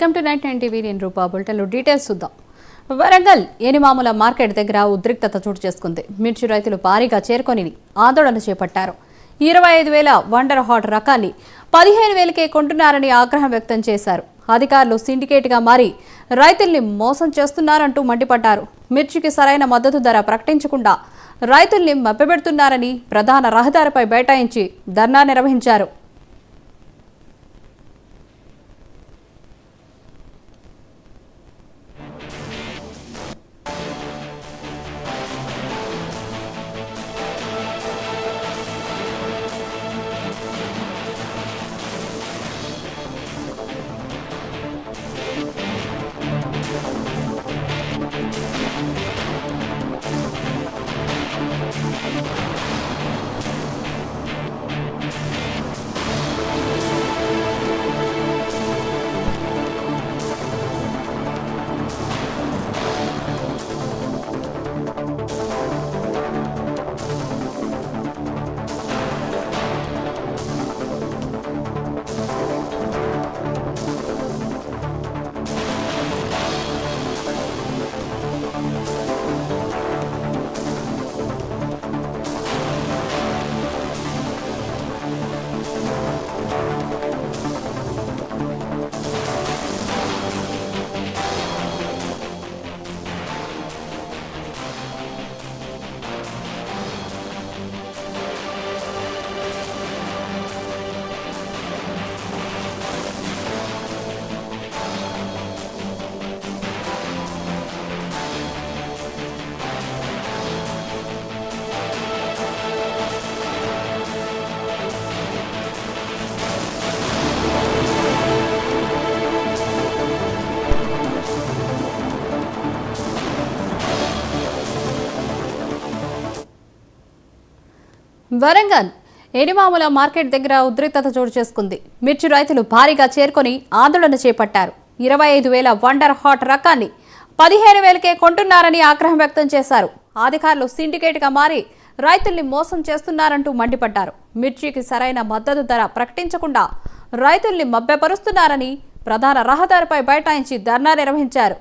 Welcome to night 9 TV నేను రూపా బులెటిన్లో details చూద్దాం. వరంగల్ ఏనిమాముల మార్కెట్ దగ్గర ఉద్రిక్తత చోటు చేసుకుంది. మిర్చి రైతులు భారీగా చేరుకొని ఆందోళన చేపట్టారు. 25,000 వండర్ హాట్ రకాన్ని 15,000కే కొంటున్నారని ఆగ్రహం వ్యక్తం చేశారు. అధికారులు సిండికేట్గా మారి రైతుల్ని మోసం చేస్తున్నారంటూ మండిపడ్డారు. మిర్చికి సరైన మద్దతు ధర ప్రకటించకుండా రైతుల్ని మభ్యపెడుతున్నారని ప్రధాన రహదారిపై బైఠాయించి ధర్నా నిర్వహించారు. వరంగల్ ఏనిమాముల మార్కెట్ దగ్గర ఉద్రిక్తత చోటు చేసుకుంది. మిర్చి రైతులు భారీగా చేరుకొని ఆందోళన చేపట్టారు. 25,000 వండర్ హాట్ రకాన్ని 15,000కే కొంటున్నారని ఆగ్రహం వ్యక్తం చేశారు. అధికారులు సిండికేట్గా మారి రైతుల్ని మోసం చేస్తున్నారంటూ మండిపడ్డారు. మిర్చికి సరైన మద్దతు ధర ప్రకటించకుండా రైతుల్ని మభ్యపరుస్తున్నారని ప్రధాన రహదారిపై బైఠాయించి ధర్నా నిర్వహించారు.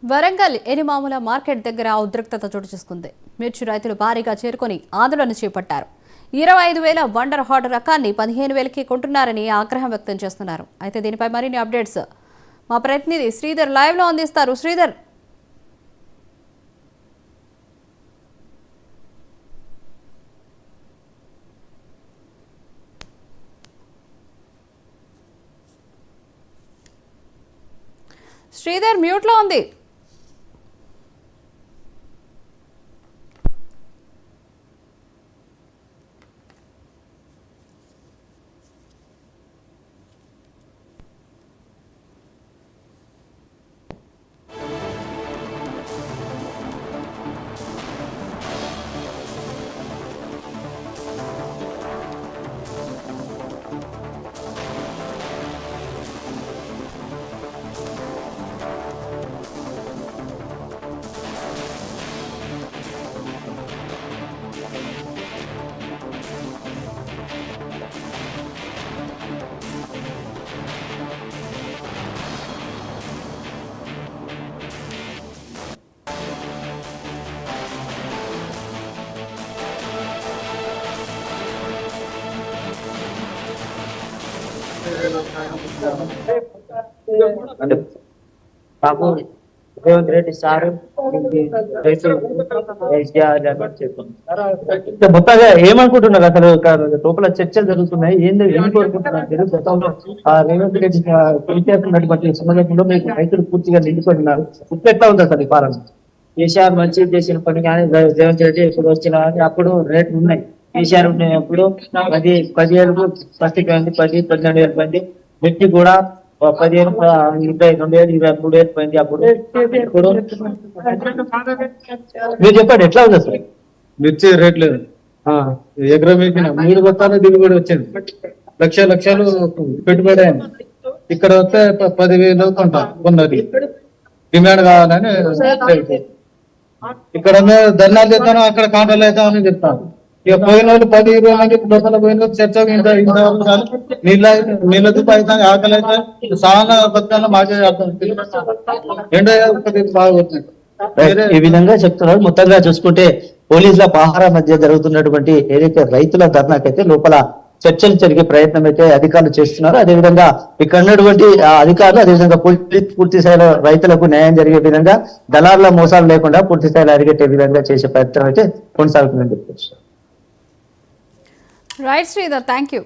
వరంగల్ ఎనిమాముల మార్కెట్ దగ్గర ఉద్రిక్తత చోటు చేసుకుంది. మిర్చి రైతులు భారీగా చేరుకొని ఆందోళన చేపట్టారు. 25,000 వండర్ హార్ట్ రకాన్ని 15,000కి కొంటున్నారని ఆగ్రహం వ్యక్తం చేస్తున్నారు. అయితే దీనిపై మరిన్ని అప్డేట్స్ మా ప్రతినిధి శ్రీధర్ లైవ్ లో అందిస్తారు. శ్రీధర్, శ్రీధర్ మ్యూట్ లో ఉంది. అంటే బాబు రేవంత్ రెడ్డి సారు మొత్తంగా ఏమనుకుంటున్నారు? అసలు లోపల చర్చలు జరుగుతున్నాయి. ఏంది ఏం కోరుకుంటున్నారు? గతంలో రేవంత్ రెడ్డి పిలిచేస్తున్నటువంటి సమాజంలో మీకు రైతులు పూర్తిగా నిండుకుంటున్నారు. ఇప్పుడు ఎట్లా ఉంది అసలు ఈ పాలన? కేసీఆర్ మంచి చేసిన పని కానీ రేవంత్ రెడ్డి ఇప్పుడు వచ్చిన అప్పుడు రేట్లు ఉన్నాయి. కేసీఆర్ ఉన్నప్పుడు 10,000 ఫస్ట్ పోయింది, 12,000 పోయింది. మిర్చి కూడా 15,000, 22,000, 23,000 పోయింది అప్పుడు. ఇప్పుడు మీరు చెప్పండి ఎట్లా ఉంది అసలు మిర్చి రేట్ లేదు. ఎకరం వేసిన 3 బస్తాలు దిగుబడి వచ్చింది. లక్షలు పెట్టుబడి అయింది. ఇక్కడ వస్తే 10,000 కొన్నది. డిమాండ్ కావాలని ఇక్కడ ధర్నాలు చేస్తాను, అక్కడ కాంట్రాలు అవుతామని చెప్తాను. ఇక పోయిన వాళ్ళు 10-20 మంది లోపల పోయిన చర్చ నీళ్ళ దుప్ప అవుతాను, ఆకలి అయితే చాలా బతుకాల మాకే బాగుంటుంది. ఈ విధంగా చెప్తున్నారు. మొత్తంగా చూసుకుంటే పోలీసుల పహారా మధ్య జరుగుతున్నటువంటి ఏదైతే రైతుల ధర్నాకైతే లోపల చర్చలు జరిగే ప్రయత్నం అయితే అధికారులు చేస్తున్నారు. అదేవిధంగా ఇక్కడ ఉన్నటువంటి అధికారులు అదేవిధంగా పూర్తి స్థాయిలో రైతులకు న్యాయం జరిగే విధంగా దళారుల మోసాలు లేకుండా పూర్తి స్థాయిలో అరిగట్టే విధంగా చేసే ప్రయత్నం అయితే కొనసాగుతుందని చెప్పచ్చు. Right Sridhar, thank you.